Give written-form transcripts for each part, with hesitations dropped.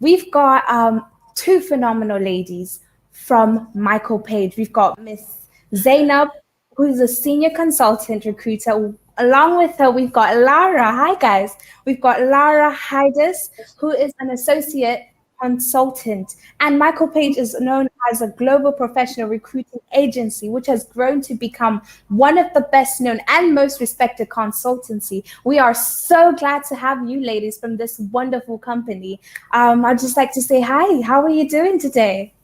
we've got two phenomenal ladies from Michael Page. We've got Miss Zainab, who's a senior consultant recruiter. Along with her, we've got Lara. Hi, guys. We've got Lara Haidous, who is an associate consultant. And Michael Page is known as a global professional recruiting agency, which has grown to become one of the best known and most respected consultancy. We are so glad to have you ladies from this wonderful company. I'd just like to say hi. How are you doing today?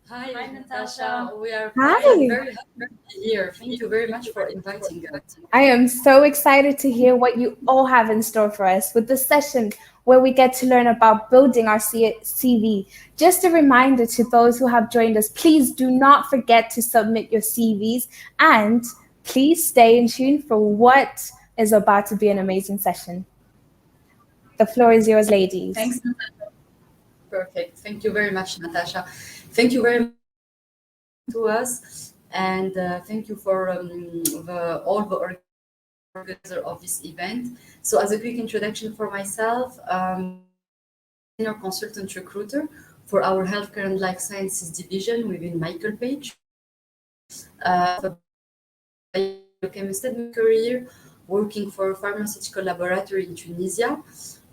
Hi, Natasha. We are fine. Hi. Very happy to be here. Thank you very much for inviting us. I am so excited to hear what you all have in store for us with this session where we get to learn about building our CV. Just a reminder to those who have joined us, please do not forget to submit your CVs and please stay in tune for what is about to be an amazing session. The floor is yours, ladies. Thanks, Natasha. Perfect. Thank you very much, Natasha. Thank you very much to us, and thank you for all the organizer of this event. So, as a quick introduction for myself, senior consultant recruiter for our healthcare and life sciences division within Michael Page. Biochemist in my career, working for a pharmaceutical laboratory in Tunisia,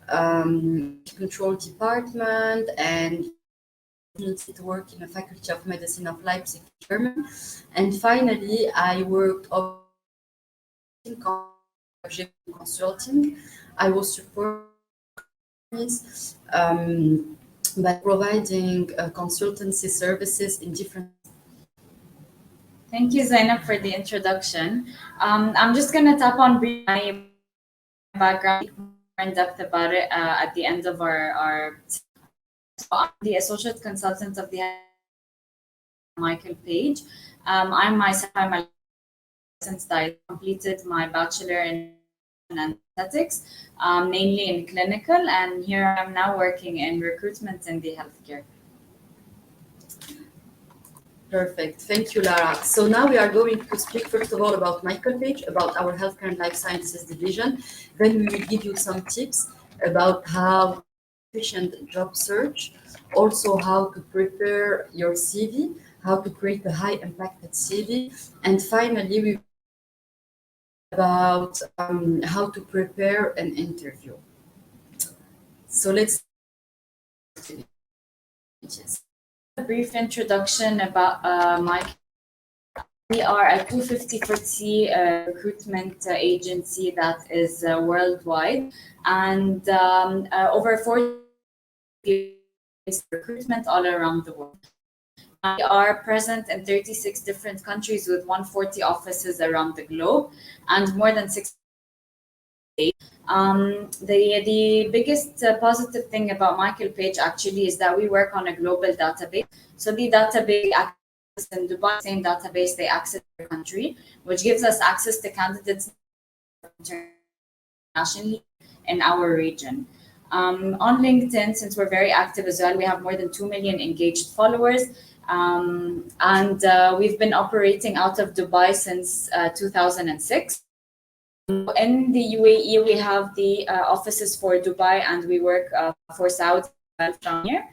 control department, and to work in the Faculty of Medicine of Leipzig, Germany. And finally, I worked in consulting. I was supporting by providing consultancy services in different. Thank you, Zainab, for the introduction. I'm just going to tap on my background, more in depth about it at the end of our. So I'm the associate consultant of the Michael Page. I'm myself, I'm a since I completed my bachelor in anesthetics, mainly in clinical, and here I'm now working in recruitment in the healthcare. Perfect. Thank you, Lara. So now we are going to speak first of all about Michael Page, about our healthcare and life sciences division. Then we will give you some tips about how efficient job search, also how to prepare your CV, how to create a high impacted CV, and finally we about how to prepare an interview. So let's a brief introduction about Mike. We are a 250 recruitment agency that is worldwide, and over 40 recruitment all around the world. We are present in 36 different countries with 140 offices around the globe and more than 6 states. The biggest positive thing about Michael Page actually is that we work on a global database. So the database access in Dubai, same database they access their country, which gives us access to candidates internationally in our region. On LinkedIn, since we're very active as well, we have more than 2 million engaged followers. And we've been operating out of Dubai since 2006. In the UAE, we have the offices for Dubai, and we work for Saudi from here.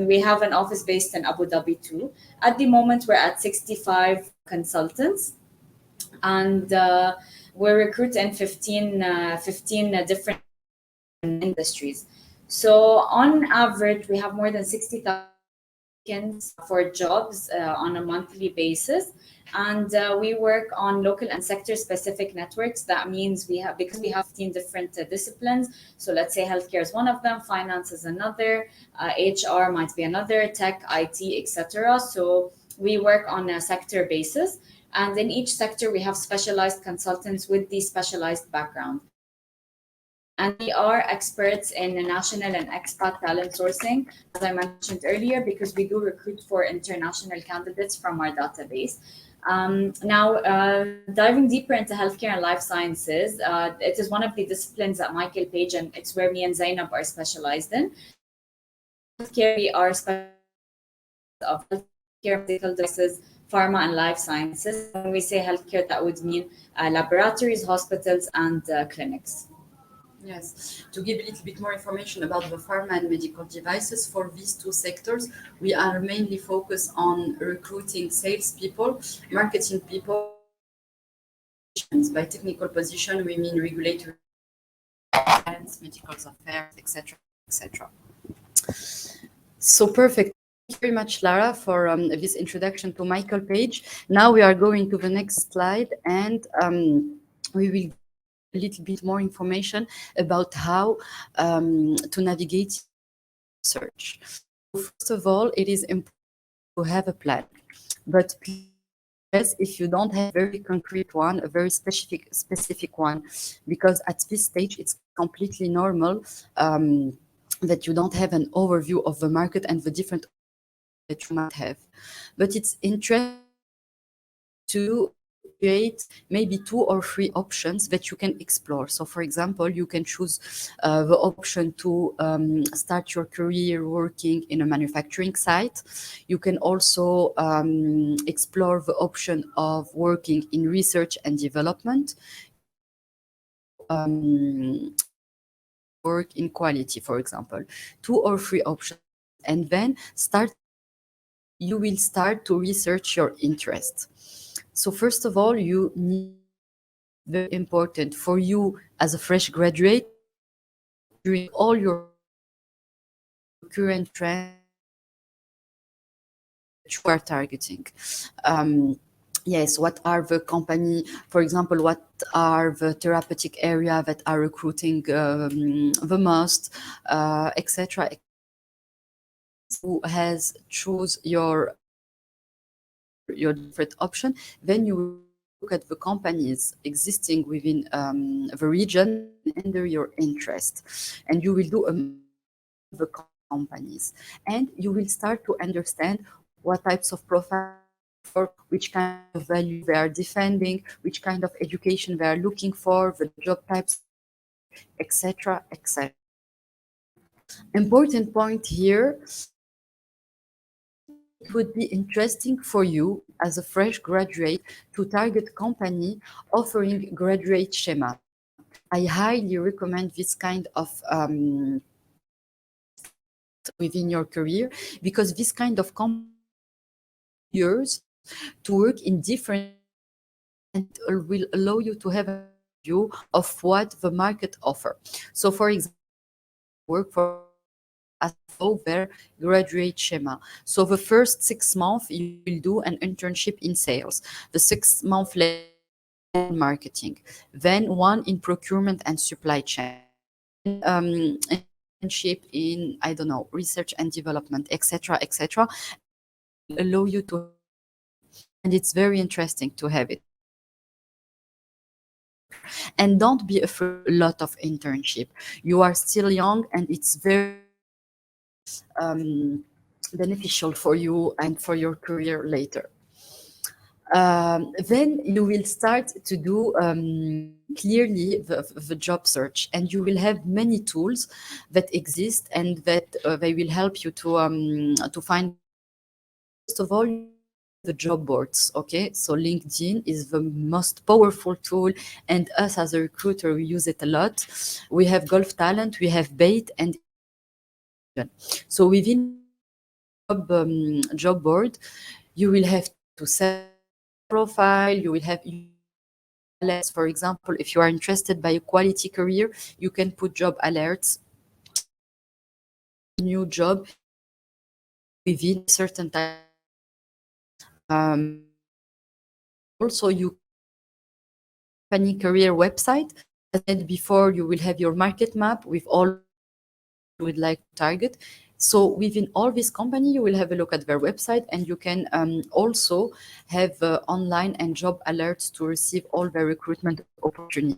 We have an office based in Abu Dhabi too. At the moment, we're at 65 consultants, and we're recruiting 15 different industries. So on average, we have more than 60,000 for jobs on a monthly basis, and we work on local and sector specific networks. That means because we have 15 different disciplines, so let's say healthcare is one of them, finance is another, HR might be another, tech, IT, etc. So we work on a sector basis, and in each sector we have specialized consultants with the specialized background. And we are experts in national and expat talent sourcing, as I mentioned earlier, because we do recruit for international candidates from our database. Now, diving deeper into healthcare and life sciences, it is one of the disciplines at Michael Page, and it's where me and Zainab are specialized in. Healthcare, we are specialized of healthcare, medical devices, pharma, and life sciences. When we say healthcare, that would mean laboratories, hospitals, and clinics. Yes, to give a little bit more information about the pharma and medical devices, for these two sectors, we are mainly focused on recruiting salespeople, marketing people. By technical position, we mean regulatory affairs, medical affairs, etc., etc. So perfect. Thank you very much, Lara, for this introduction to Michael Page. Now we are going to the next slide, and we will a little bit more information about how to navigate search. First of all, it is important to have a plan, but please, if you don't have a very concrete one, a very specific one, because at this stage it's completely normal that you don't have an overview of the market and the different that you might have. But it's interesting to create maybe 2 or 3 options that you can explore. So, for example, you can choose the option to start your career working in a manufacturing site. You can also explore the option of working in research and development. Work in quality, for example, 2 or 3 options, and then you will start to research your interest. So first of all, you need, very important for you as a fresh graduate, during all your current trends that you are targeting. Yes, what are the company, for example, what are the therapeutic area that are recruiting the most, etc. Who has choose your different option, then you look at the companies existing within the region under your interest, and you will do the companies, and you will start to understand what types of profile, for which kind of value they are defending, which kind of education they are looking for, the job types, etc., etc. Important point here, it would be interesting for you as a fresh graduate to target company offering graduate schema. I highly recommend this kind of within your career, because this kind of years to work in different, and will allow you to have a view of what the market offer. So for example, work for as their graduate schema. So the first 6 months you will do an internship in sales, the 6 month later in marketing, then one in procurement and supply chain, internship in, I don't know, research and development, etc., etc. Allow you to, and it's very interesting to have it. And don't be afraid of a lot of internship. You are still young, and it's very beneficial for you and for your career later. Then you will start to do clearly the job search, and you will have many tools that exist and that they will help you to find. First of all, the job boards. Okay, so LinkedIn is the most powerful tool, and us as a recruiter, we use it a lot. We have Golf Talent, we have Bait, and so within job board, you will have to set profile. You will have alerts. For example, if you are interested by a quality career, you can put job alerts. New job within certain time. Also, you company career website. As I said before, you will have your market map with all you would like to target. So within all this company, you will have a look at their website, and you can also have online and job alerts to receive all their recruitment opportunities.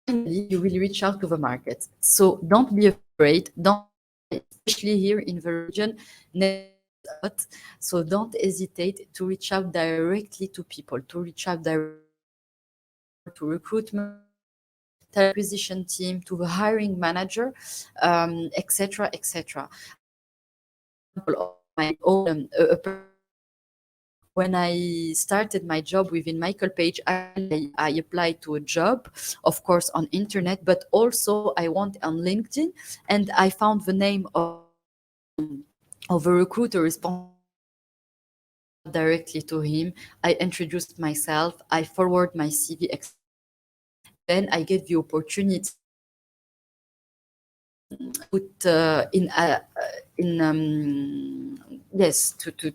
Finally, you will reach out to the market. So don't be afraid. Don't, especially here in the region. So don't hesitate to reach out directly to people, to reach out directly to recruitment, acquisition team, to the hiring manager, etc., etc. My own when I started my job within Michael Page, actually I applied to a job, of course on internet, but also I went on LinkedIn and I found the name of a recruiter responsible directly to him. I introduced myself, I forward my CV, then I get the opportunity put in yes to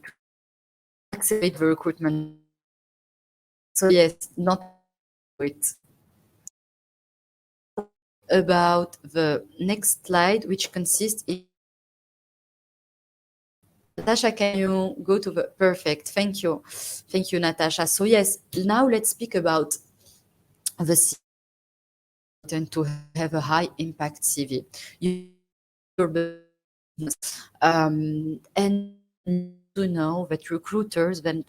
accelerate the recruitment. So yes, not it. About the next slide, which consists in Natasha, can you go to the perfect? Thank you, Natasha. So yes, now let's speak about the CV to have a high impact CV. Your business, and to know that recruiters then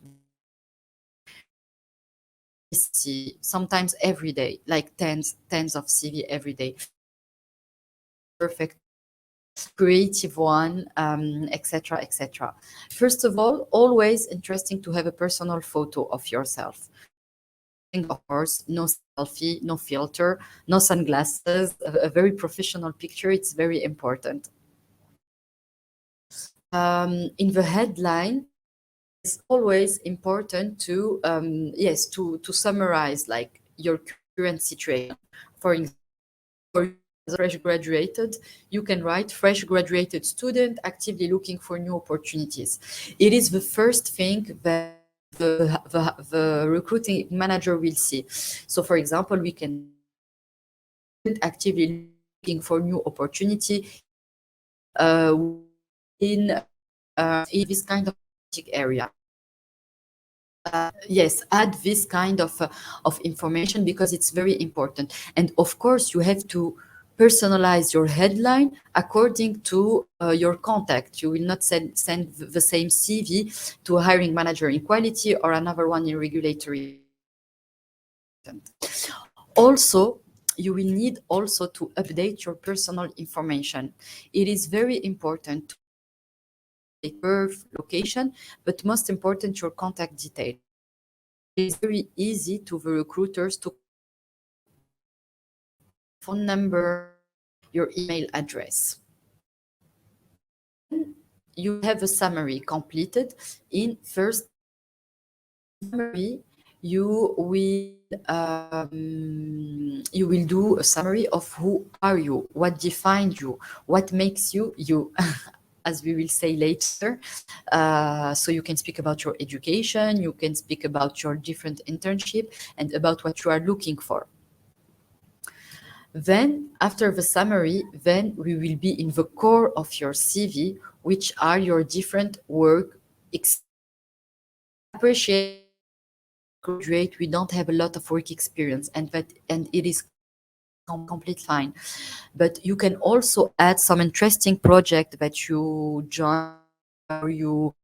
see sometimes every day, like tens of CV every day. Perfect, creative one, etc., etc. First of all, always interesting to have a personal photo of yourself. Of course, no selfie, no filter, no sunglasses, a very professional picture. It's very important. In the headline, it's always important to yes to summarize like your current situation. For example, as a fresh graduated, you can write fresh graduated student actively looking for new opportunities. It is the first thing that the recruiting manager will see. So for example, we can actively looking for new opportunity uh, in this kind of area. Yes, add this kind of information because it's very important. And of course, you have to personalize your headline according to your contact. You will not send the same CV to a hiring manager in quality or another one in regulatory. Also, you will need also to update your personal information. It is very important to update birth, location, but most important, your contact detail. It is very easy to the recruiters to phone number, your email address. You have a summary completed. In first summary, you will do a summary of who are you, what defines you, what makes you you. As we will say later. So you can speak about your education, you can speak about your different internship and about what you are looking for. Then after the summary, then we will be in the core of your CV, which are your different work experience. Appreciate graduate, we don't have a lot of work experience and it is complete fine. But you can also add some interesting project that you join or you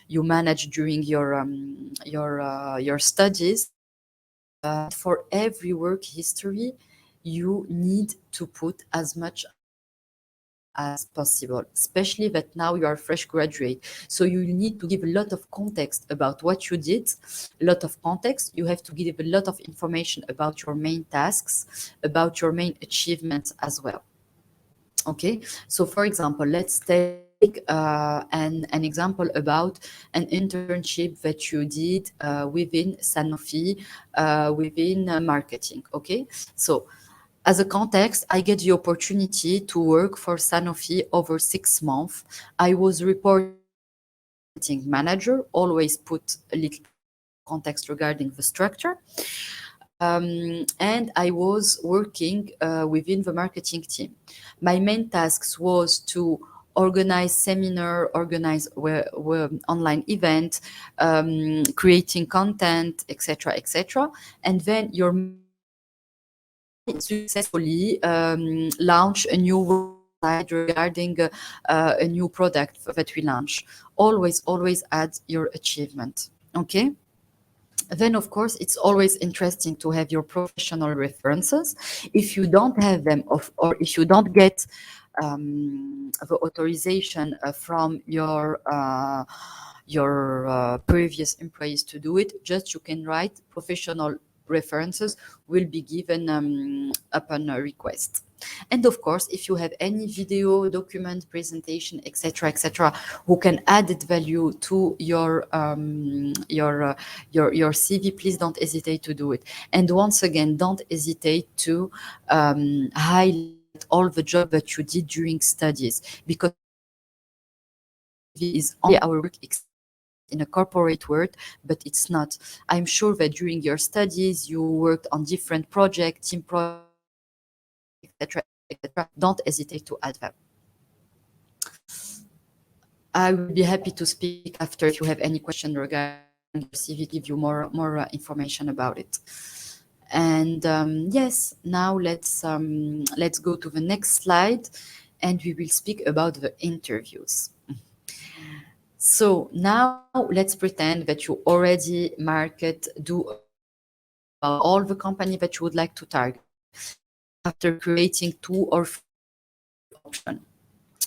manage during your studies. For every work history, you need to put as much as possible, especially that now you are a fresh graduate. So you need to give a lot of context about what you did, a lot of context. You have to give a lot of information about your main tasks, about your main achievements as well. Okay, so for example, let's take an example about an internship that you did within Sanofi, within marketing. Okay, so as a context, I get the opportunity to work for Sanofi over 6 months. I was reporting manager, always put a little context regarding the structure. And I was working within the marketing team. My main tasks was to organize seminar, organize online event, creating content, etc., etc. And then your successfully launch a new website regarding a new product that we launch. Always add your achievement. Okay. Then, of course, it's always interesting to have your professional references. If you don't have them, or if you don't get the authorization from previous employees to do it. Just you can write professional references will be given upon a request. And of course, if you have any video, document, presentation, etc., who can added value to your CV, please don't hesitate to do it. And once again, don't hesitate to highlight all the job that you did during studies, because is only our work in a corporate world, but it's not. I'm sure that during your studies you worked on different projects, team projects, etc. Don't hesitate to add them. I will be happy to speak after if you have any question regarding your CV, give you more information about it. And yes, now let's go to the next slide, and we will speak about the interviews. So now let's pretend that you already do about all the company that you would like to target. After creating 2 or 3 options,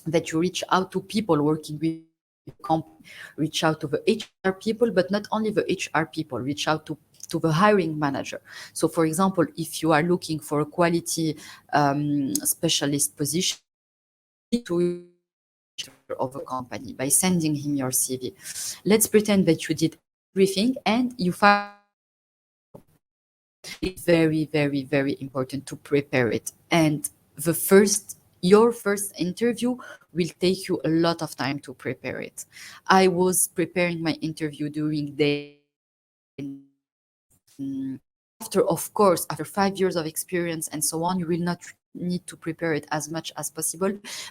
that you reach out to people working with the company, reach out to the HR people, but not only the HR people, reach out to the hiring manager. So for example, if you are looking for a quality specialist position, to of a company by sending him your CV. Let's pretend that you did everything and you find it's very, very, very important to prepare it. And your first interview will take you a lot of time to prepare it. I was preparing my interview during day. Of course, after 5 years of experience and so on, you will not need to prepare it as much as possible,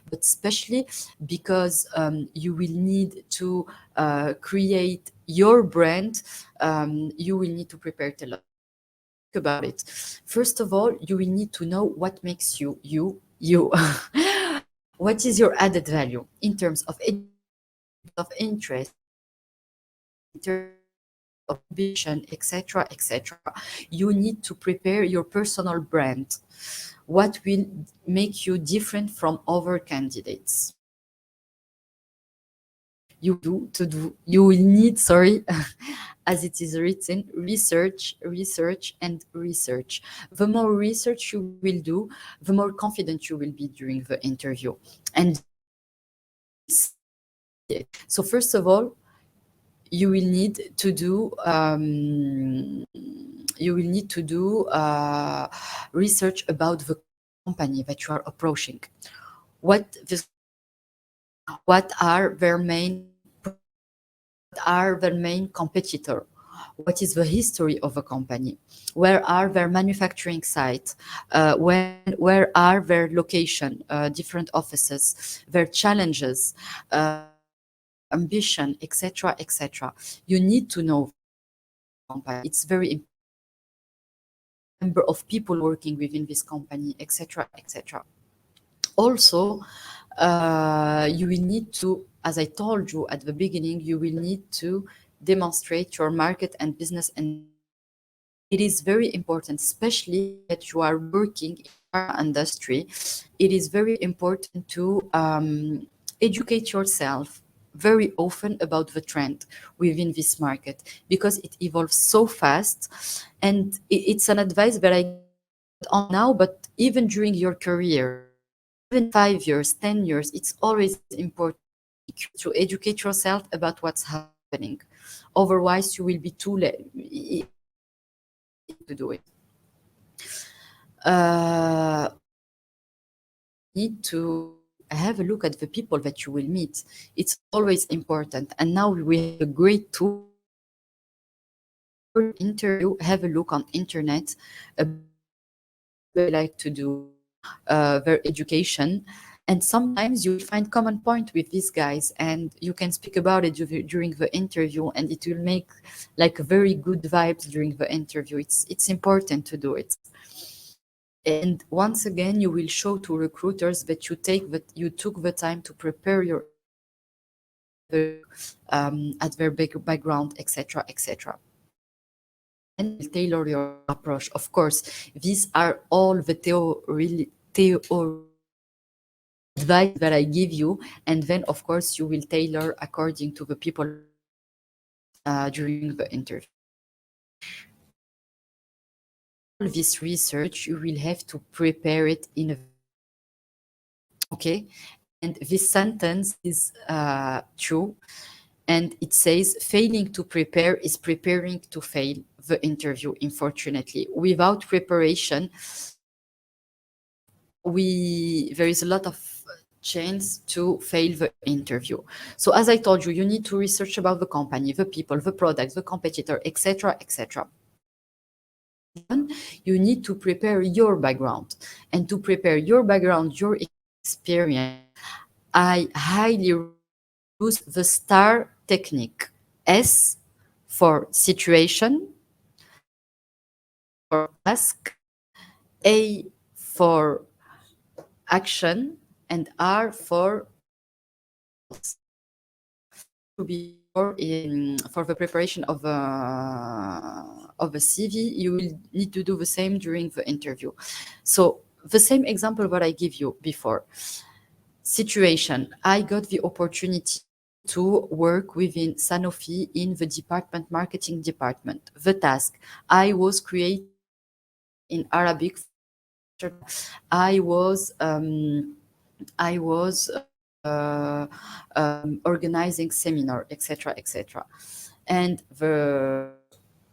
but especially because you will need to create your brand, you will need to prepare it a lot. About it. First of all, you will need to know what makes you. What is your added value in terms of interest, in terms of ambition, etc. You need to prepare your personal brand. What will make you different from other candidates? You will need, as it is written, research. The more research you will do, the more confident you will be during the interview. And so first of all, you will need to do research about the company that you are approaching. What are their main competitor? What is the history of a company? Where are their manufacturing sites? Where are their location? Different offices, their challenges, ambition, etc. You need to know the company. It's very important. Number of people working within this company, etc. Also, you will need to, as I told you at the beginning, you will need to demonstrate your market and business. And it is very important, especially that you are working in our industry. It is very important to educate yourself very often about the trend within this market, because it evolves so fast. And it's an advice that I get on now, but even during your career, even 5 years, 10 years, it's always important to educate yourself about what's happening. Otherwise, you will be too late to do it. Need to have a look at the people that you will meet. It's always important. And now we have a great tool. Interview, have a look on internet. They like to do their education, and sometimes you will find common point with these guys, and you can speak about it during the interview, and it will make like a very good vibes during the interview. It's important to do it. And once again, you will show to recruiters that you took the time to prepare your at their background, etc. And tailor your approach. Of course, these are all the theory advice that I give you, and then of course you will tailor according to the people during the interview. All this research, you will have to prepare it in a okay, and this sentence is true, and it says failing to prepare is preparing to fail the interview. Unfortunately, without preparation, there is a lot of chance to fail the interview. So as I told you, you need to research about the company, the people, the products, the competitor, etc., etc. You need to prepare your background, and to prepare your background, your experience, I highly use the STAR technique. S for situation, for task, A for action, and R for to be for the preparation of a CV. You will need to do the same during the interview. So the same example that I give you before. Situation: I got the opportunity to work within Sanofi in the marketing department. The task: I was creating in Arabic. I was organizing seminar, etc., etc. And the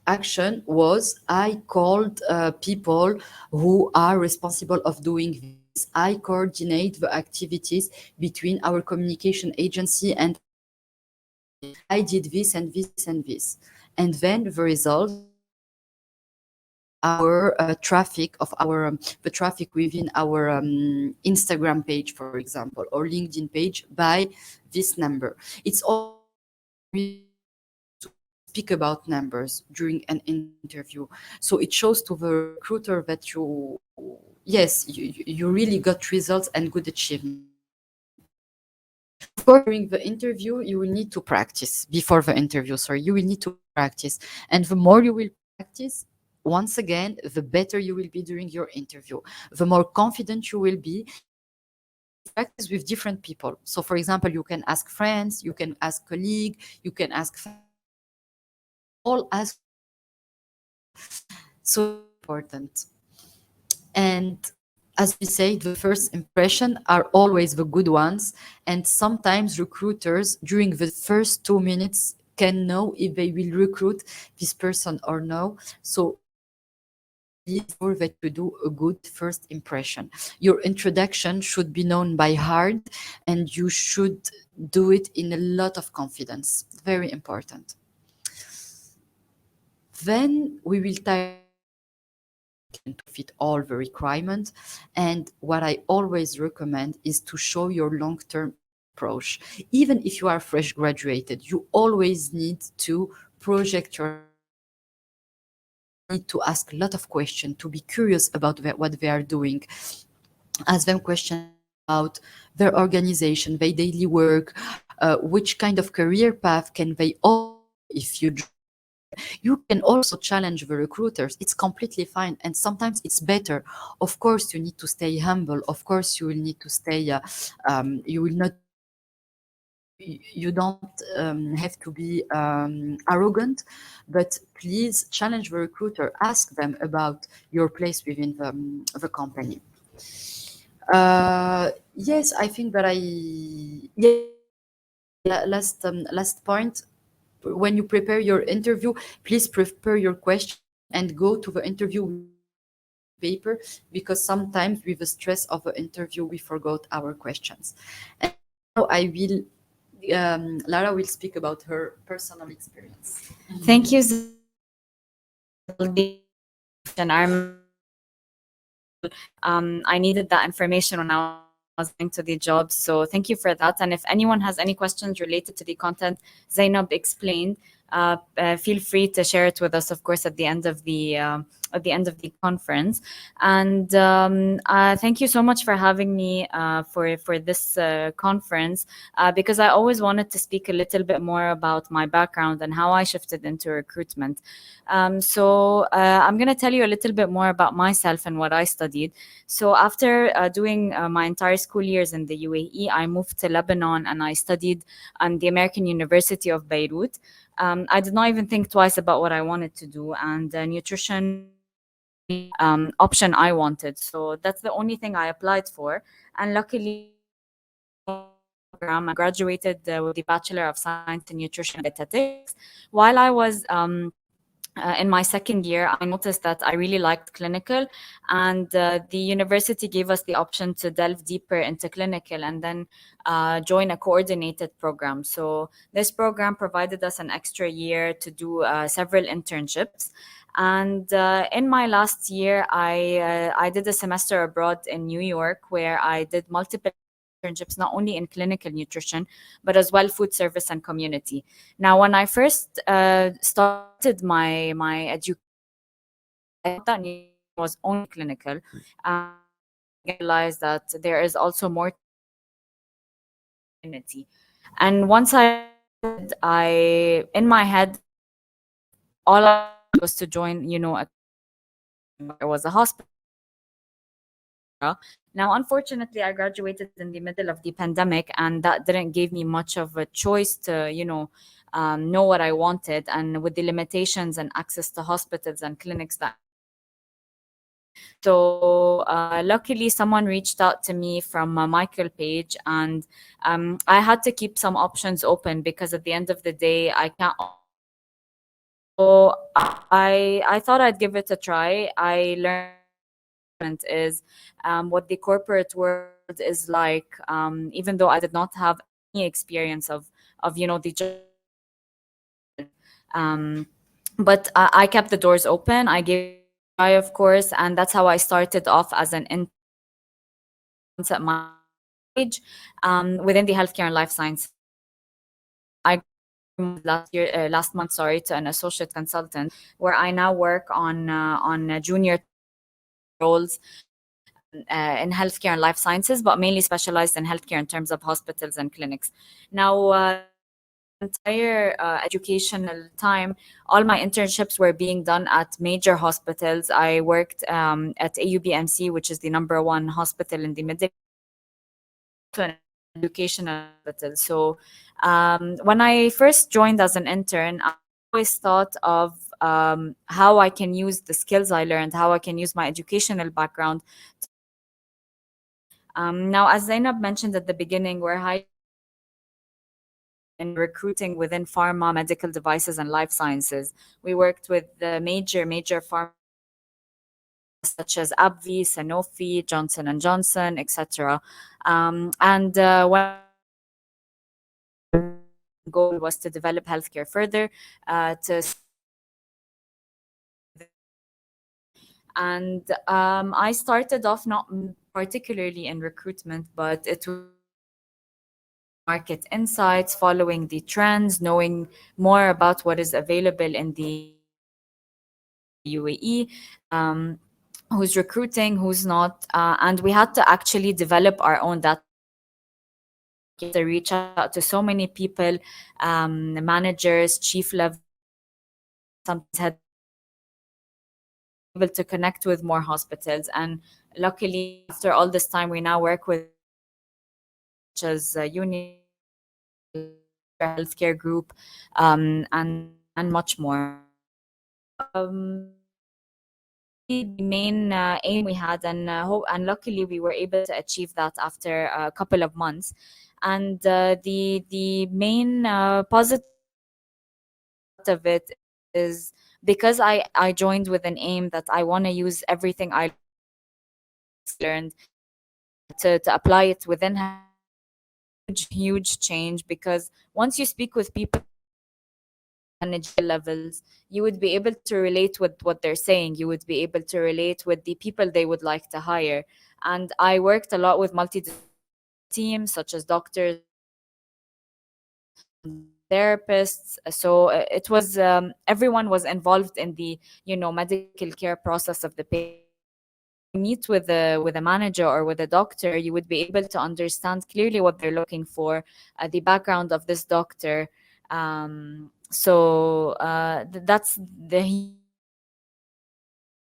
action was I called people who are responsible of doing this. I coordinate the activities between our communication agency and I did this and this and this. And then the result, our traffic of our the traffic within our Instagram page, for example, or LinkedIn page by this number. It's all to speak about numbers during an interview, so it shows to the recruiter that you really got results and good achievement. Of course, during the interview, you will need to practice before the interview. Sorry, you will need to practice. And the more you will practice, once again, the better you will be during your interview. The more confident you will be. Practice with different people. So, for example, you can ask friends, you can ask colleagues, you can ask all ask. So important. And as we say, the first impression are always the good ones. And sometimes recruiters, during the first 2 minutes, can know if they will recruit this person or no. So it's more that you do a good first impression. Your introduction should be known by heart, and you should do it in a lot of confidence. Very important. Then we will type to fit all the requirements. And what I always recommend is to show your long-term approach. Even if you are fresh graduated, you always need to project your need to ask a lot of questions, to be curious about what they are doing. Ask them questions about their organization, their daily work, which kind of career path can they offer if you can also challenge the recruiters. It's completely fine. And sometimes it's better. Of course, you need to stay humble. Of course, you will need to stay, you will not, you don't have to be arrogant, but please challenge the recruiter. Ask them about your place within the company. Yes, I think that last point, when you prepare your interview, please prepare your question and go to the interview paper, because sometimes with the stress of the interview, we forgot our questions. And now Lara will speak about her personal experience. Thank you. I needed that information when I was going to the job. So thank you for that. And if anyone has any questions related to the content Zeineb explained, feel free to share it with us, of course, at the end of the at the end of the conference. And thank you so much for having me for this conference, because I always wanted to speak a little bit more about my background and how I shifted into recruitment. So I'm going to tell you a little bit more about myself and what I studied. So after doing my entire school years in the UAE, I moved to Lebanon and I studied at the American University of Beirut. I did not even think twice about what I wanted to do, and nutrition option I wanted. So that's the only thing I applied for. And luckily, program, I graduated with the Bachelor of Science in Nutrition and Dietetics. While I was in my second year, I noticed that I really liked clinical, and the university gave us the option to delve deeper into clinical and then join a coordinated program. So this program provided us an extra year to do several internships. And in my last year, I did a semester abroad in New York where I did multiple internships, not only in clinical nutrition, but as well food service and community. Now, when I first started my education, I thought that nutrition was only clinical. I realized that there is also more to community. And once I in my head, all I wanted was to join, it was a hospital. Now, unfortunately, I graduated in the middle of the pandemic, and that didn't give me much of a choice to, know what I wanted. And with the limitations and access to hospitals and clinics that. So luckily, someone reached out to me from Michael Page, and I had to keep some options open because at the end of the day, I can't. So I thought I'd give it a try. I learned is what the corporate world is like. Even though I did not have any experience of the job, um, but I kept the doors open. I gave it a try, of course, and that's how I started off as an intern at my age within the healthcare and life science. I last month, sorry, to an associate consultant, where I now work on junior roles in healthcare and life sciences, but mainly specialized in healthcare in terms of hospitals and clinics. Now, entire educational time, all my internships were being done at major hospitals. I worked at AUBMC, which is the number one hospital in the Middle East, an educational hospital. So when I first joined as an intern, I always thought of how I can use the skills I learned, how I can use my educational background. Now, as Zainab mentioned at the beginning, we're high in recruiting within pharma, medical devices, and life sciences. We worked with the major pharma such as AbbVie, Sanofi, Johnson and Johnson, etc. And one goal was to develop healthcare further, to and I started off not particularly in recruitment, but it was market insights, following the trends, knowing more about what is available in the UAE, who's recruiting, who's not, and we had to actually develop our own data to reach out to so many people, managers, chief level, sometimes had able to connect with more hospitals. And luckily, after all this time, we now work with such as Uni Healthcare Group, and much more. Um, the main aim we had, and luckily we were able to achieve that after a couple of months. And the main positive of it is because I joined with an aim that I want to use everything I learned to apply it within huge change, because once you speak with people managerial levels, you would be able to relate with what they're saying. You would be able to relate with the people they would like to hire. And I worked a lot with multi teams such as doctors, therapists. So it was everyone was involved in the medical care process of the patient. So when you meet with a manager or with a doctor, you would be able to understand clearly what they're looking for, the background of this doctor. That's the huge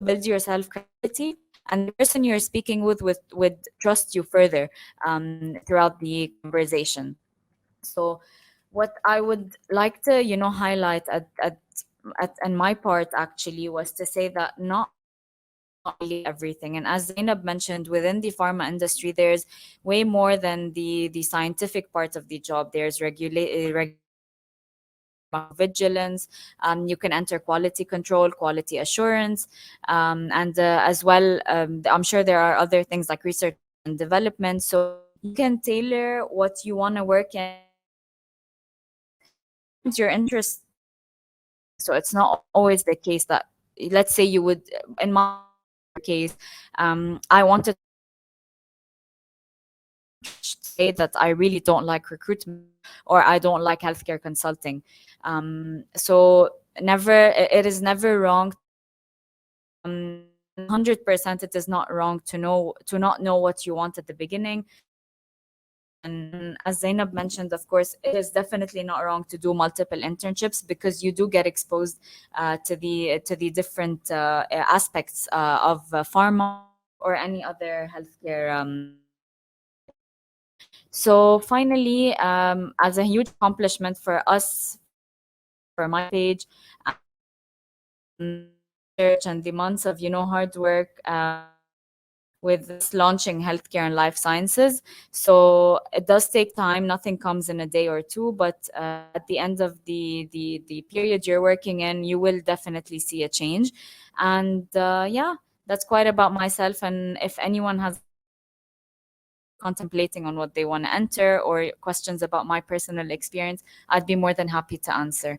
advantage of it. And it also builds your self credibility, and the person you're speaking with would trust you further throughout the conversation. So what I would like to highlight at and my part actually was to say that not everything is not really everything. And as Zainab mentioned, within the pharma industry there's way more than the scientific part of the job. There's regulation, there's pharmacovigilance. You can enter quality control, quality assurance, and as well, I'm sure there are other things like research and development. So you can tailor what you want to work in depends your interest in everything. So it's not always the case that, let's say, you would, in my particular case, I wanted to work in recruitment, but I would never have the courage to say that I really don't like recruitment or I don't like healthcare consulting. So it is never wrong to try, and 100% it is not wrong to not know what you want at the beginning. And as Zainab mentioned, of course, it is definitely not wrong to do multiple internships, because you do get exposed to the different aspects of pharma or any other healthcare industry. So finally, as a huge accomplishment for us, for my page, the research and the months of hard work with us launching healthcare and life sciences. So it does take time. Nothing comes in a day or two, but at the end of the period you're working in, you will definitely see a change. And yeah, that's quite about myself. And if anyone has any questions or they're contemplating on what they want to enter, or questions about my personal experience, I'd be more than happy to answer.